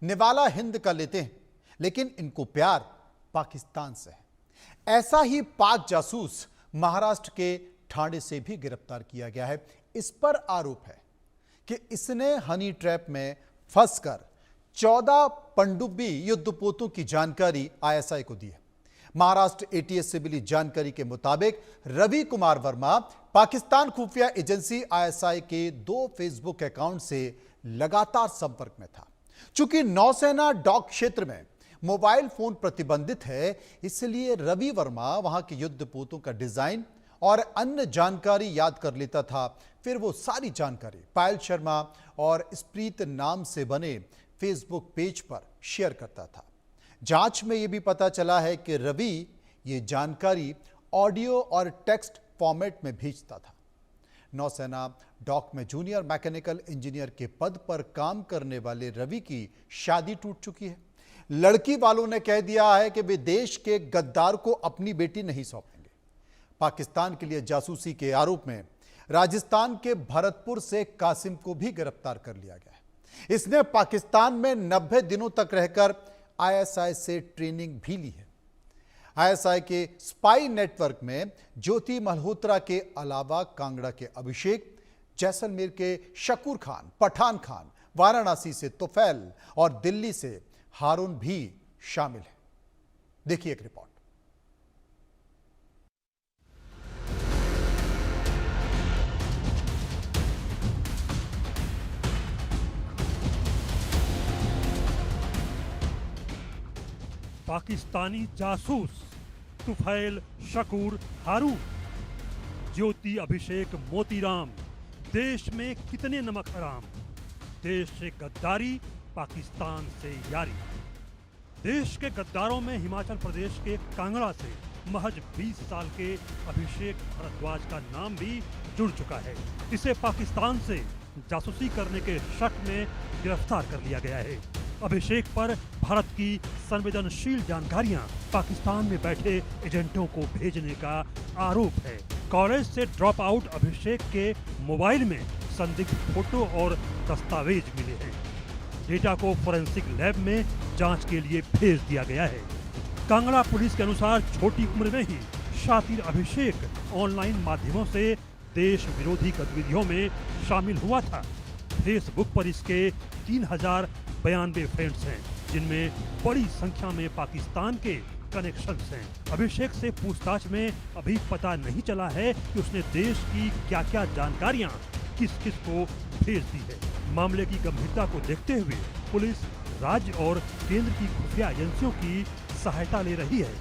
निवाला हिंद का लेते हैं, लेकिन इनको प्यार पाकिस्तान से है। ऐसा ही पाक जासूस महाराष्ट्र के ठाणे से भी गिरफ्तार किया गया है। इस पर आरोप है कि इसने हनी ट्रैप में फंसकर 14 पनडुब्बी युद्धपोतों की जानकारी आईएसआई को दी है। महाराष्ट्र एटीएस से मिली जानकारी के मुताबिक रवि कुमार वर्मा पाकिस्तान खुफिया एजेंसी आईएसआई के 2 फेसबुक अकाउंट से लगातार संपर्क में था। चूंकि नौसेना डॉक क्षेत्र में मोबाइल फोन प्रतिबंधित है, इसलिए रवि वर्मा वहां के युद्धपोतों का डिजाइन और अन्य जानकारी याद कर लेता था। फिर वो सारी जानकारी पायल शर्मा और स्प्रीत नाम से बने फेसबुक पेज पर शेयर करता था। जांच में यह भी पता चला है कि रवि ये जानकारी ऑडियो और टेक्स्ट फॉर्मेट में भेजता था। नौसेना डॉक में जूनियर मैकेनिकल इंजीनियर के पद पर काम करने वाले रवि की शादी टूट चुकी है। लड़की वालों ने कह दिया है कि वे देश के गद्दार को अपनी बेटी नहीं सौंपेंगे। पाकिस्तान के लिए जासूसी के आरोप में राजस्थान के भरतपुर से कासिम को भी गिरफ्तार कर लिया गया है। इसने पाकिस्तान में 90 दिनों तक रहकर आईएसआई से ट्रेनिंग भी ली है। आईएसआई के स्पाई नेटवर्क में ज्योति मल्होत्रा के अलावा कांगड़ा के अभिषेक, जैसलमेर के शकूर खान, पठान खान, वाराणसी से तुफैल और दिल्ली से हारून भी शामिल है। देखिए एक रिपोर्ट। पाकिस्तानी जासूस तुफैल, शकूर, हारून, ज्योति, अभिषेक, मोतीराम, देश में कितने नमक हराम। देश से गद्दारी, पाकिस्तान से यारी। देश के गद्दारों में हिमाचल प्रदेश के कांगड़ा से महज 20 साल के अभिषेक भारद्वाज का नाम भी जुड़ चुका है। इसे पाकिस्तान से जासूसी करने के शक में गिरफ्तार कर लिया गया है। अभिषेक पर भारत की संवेदनशील जानकारियां पाकिस्तान में बैठे एजेंटों को भेजने का आरोप है। कॉलेज से ड्रॉप आउट अभिषेक के मोबाइल में संदिग्ध फोटो और दस्तावेज मिले हैं। डेटा को फोरेंसिक लैब में जांच के लिए भेज दिया गया है। कांगड़ा पुलिस के अनुसार छोटी उम्र में ही शातिर अभिषेक ऑनलाइन माध्यमों से देश विरोधी गतिविधियों में शामिल हुआ था। फेसबुक पर इसके 3092 फ्रेंड्स हैं, जिनमें बड़ी संख्या में पाकिस्तान के कनेक्शंस हैं। अभिषेक से पूछताछ में अभी पता नहीं चला है कि उसने देश की क्या-क्या जानकारियां किस किस को भेज दी है। मामले की गंभीरता को देखते हुए पुलिस राज्य और केंद्र की खुफिया एजेंसियों की सहायता ले रही है।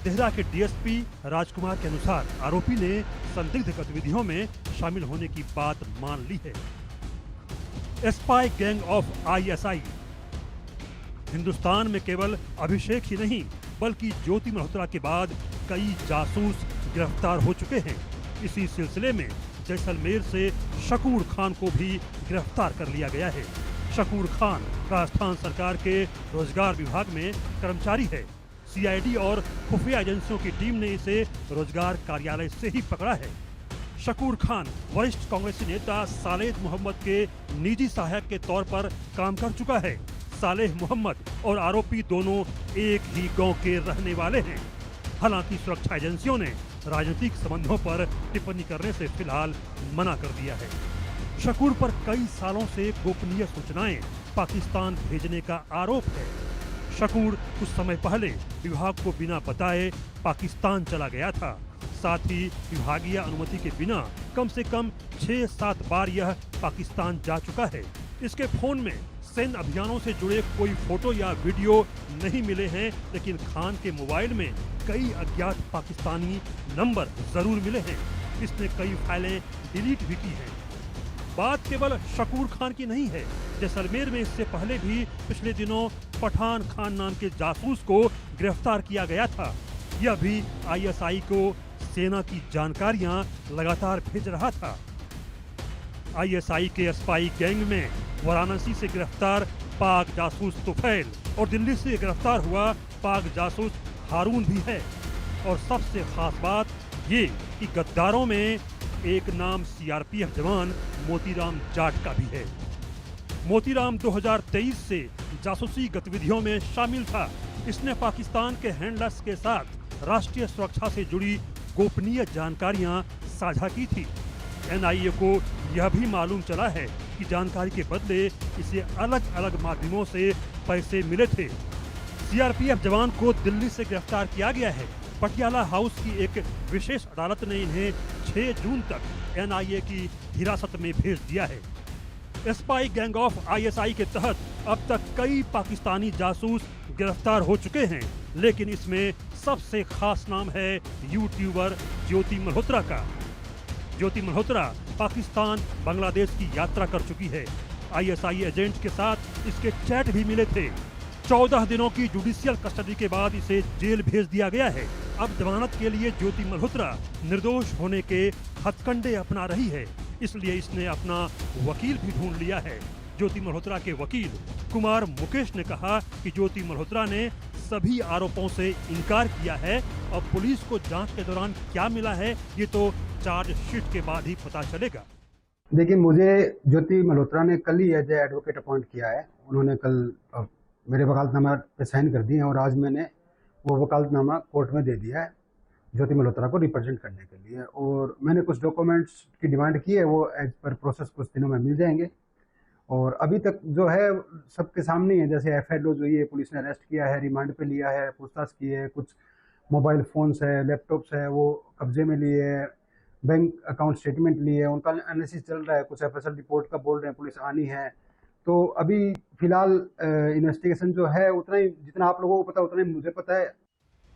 देहरा के डीएसपी राजकुमार के अनुसार आरोपी ने संदिग्ध गतिविधियों में शामिल होने की बात मान ली है। Spy gang of ISI. Hindustan में केवल अभिषेक ही नहीं बल्कि ज्योति मल्होत्रा के बाद कई जासूस गिरफ्तार हो चुके हैं। इसी सिलसिले में जैसलमेर से शकूर खान को भी गिरफ्तार कर लिया गया है। शकूर खान राजस्थान सरकार के रोजगार विभाग में कर्मचारी है। सीआईडी और खुफिया एजेंसियों की टीम ने इसे रोजगार कार्यालय से ही पकड़ा है। शकूर खान वरिष्ठ कांग्रेसी नेता सालेह मोहम्मद के निजी सहायक के तौर पर काम कर चुका है। सालेह मोहम्मद और आरोपी दोनों एक ही गांव के रहने वाले हैं। हालांकि सुरक्षा एजेंसियों ने राजनीतिक संबंधों पर टिप्पणी करने से फिलहाल मना कर दिया है। शकूर पर कई सालों से गोपनीय सूचनाएं पाकिस्तान भेजने का आरोप है। शकूर कुछ समय पहले विभाग को बिना बताए पाकिस्तान चला गया था। साथ ही विभागीय अनुमति के बिना कम से कम 6-7 बार यह पाकिस्तान जा चुका है। इसके फोन में सैन्य अभियानों से जुड़े कोई फोटो या वीडियो नहीं मिले हैं, लेकिन खान के मोबाइल में कई अज्ञात पाकिस्तानी नंबर जरूर मिले हैं। इसने कई फाइलें डिलीट भी की हैं। बात केवल शकूर खान की नहीं है। जैसलमेर में इससे पहले भी पिछले दिनों पठान खान नाम के जासूस को गिरफ्तार किया गया था। यह भी आईएसआई को सेना की जानकारियां लगातार भेज रहा था। आईएसआई के स्पाई गैंग में वाराणसी से गिरफ्तार पाक जासूस तुफैल और दिल्ली से गिरफ्तार हुआ पाक जासूस हारून भी है। और सबसे खास बात ये कि गद्दारों में एक नाम सीआरपीएफ जवान मोतीराम जाट का भी है। मोतीराम 2023 से जासूसी गतिविधियों में शामिल था। इसने पाकिस्तान के हैंडलर्स के साथ राष्ट्रीय सुरक्षा से जुड़ी गोपनीय जानकारियां साझा की थी। एनआईए को यह भी मालूम चला है कि जानकारी के बदले इसे अलग अलग माध्यमों से पैसे मिले थे। सीआरपीएफ जवान को दिल्ली से गिरफ्तार किया गया है। पटियाला हाउस की एक विशेष अदालत ने इन्हें 6 जून तक एनआईए की हिरासत में भेज दिया है। स्पाई गैंग ऑफ आईएसआई के तहत अब तक कई पाकिस्तानी जासूस गिरफ्तार हो चुके हैं, लेकिन इसमें सबसे खास नाम है यूट्यूबर ज्योति मल्होत्रा का। ज्योति मल्होत्रा पाकिस्तान बांग्लादेश की यात्रा कर चुकी है। आईएसआई एजेंट के साथ इसके चैट भी मिले थे। 14 दिनों की जुडिशियल कस्टडी के बाद इसे जेल भेज दिया गया है। अब जमानत के लिए ज्योति मल्होत्रा निर्दोष होने के हथकंडे अपना रही है, इसलिए इसने अपना वकील भी ढूंढ लिया है। ज्योति मल्होत्रा के वकील कुमार मुकेश ने कहा कि ज्योति मल्होत्रा ने सभी आरोपों से इनकार किया है और पुलिस को जांच के दौरान क्या मिला है ये तो चार्जशीट के बाद ही पता चलेगा। देखिए, मुझे ज्योति मल्होत्रा ने कल ही एज एडवोकेट अपॉइंट किया है। उन्होंने कल मेरे वकालतनामा पे साइन कर दिए हैं और आज मैंने वो वकालतनामा कोर्ट में दे दिया है ज्योति मल्होत्रा को रिप्रेजेंट करने के लिए। और मैंने कुछ डॉक्यूमेंट्स की डिमांड की है, वो एज पर प्रोसेस कुछ दिनों में मिल जाएंगे। और अभी तक जो है सबके सामने ही है, जैसे एफआईआर जो ये पुलिस ने अरेस्ट किया है, रिमांड पे लिया है, पूछताछ की है, कुछ मोबाइल फ़ोन्स है, लैपटॉप्स है वो कब्जे में लिए है, बैंक अकाउंट स्टेटमेंट लिए है, उनका एनालिसिस चल रहा है, कुछ एफएसएल रिपोर्ट का बोल रहे हैं पुलिस आनी है। तो अभी फिलहाल इन्वेस्टिगेशन जो है उतना ही, जितना आप लोगों को पता उतना ही मुझे पता है।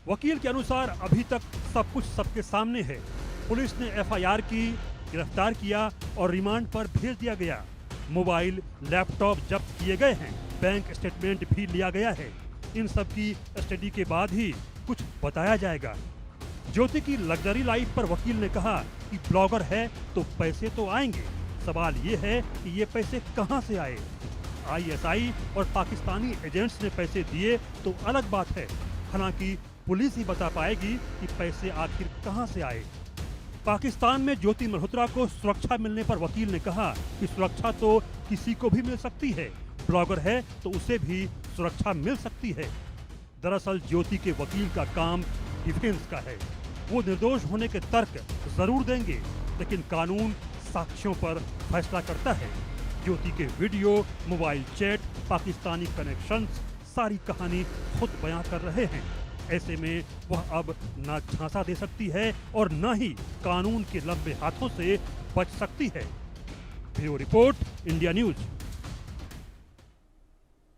वकील के अनुसार अभी तक सब कुछ सबके सामने है। पुलिस ने एफआईआर की, गिरफ्तार किया और रिमांड पर भेज दिया गया। मोबाइल, लैपटॉप जब्त किए गए हैं, बैंक स्टेटमेंट भी लिया गया है। इन सब की स्टडी के बाद ही कुछ बताया जाएगा। ज्योति की लग्जरी लाइफ पर वकील ने कहा कि ब्लॉगर है तो पैसे तो आएंगे, सवाल ये है कि ये पैसे कहां से आए। आईएसआई और पाकिस्तानी एजेंट्स ने पैसे दिए तो अलग बात है, हालांकि पुलिस ही बता पाएगी कि पैसे आखिर कहां से आए। पाकिस्तान में ज्योति मल्होत्रा को सुरक्षा मिलने पर वकील ने कहा कि सुरक्षा तो किसी को भी मिल सकती है, ब्लॉगर है तो उसे भी सुरक्षा मिल सकती है। दरअसल ज्योति के वकील का काम डिफेंस का है। वो निर्दोष होने के तर्क जरूर देंगे, लेकिन कानून साक्ष्यों पर फैसला करता है। ज्योति के video, mobile chat, Pakistani connections, सारी कहानी खुद बयां कर रहे हैं। ऐसे में वह अब ना झांसा दे सकती है और न ही कानून के लंबे हाथों से बच सकती है। Bureau report, India news.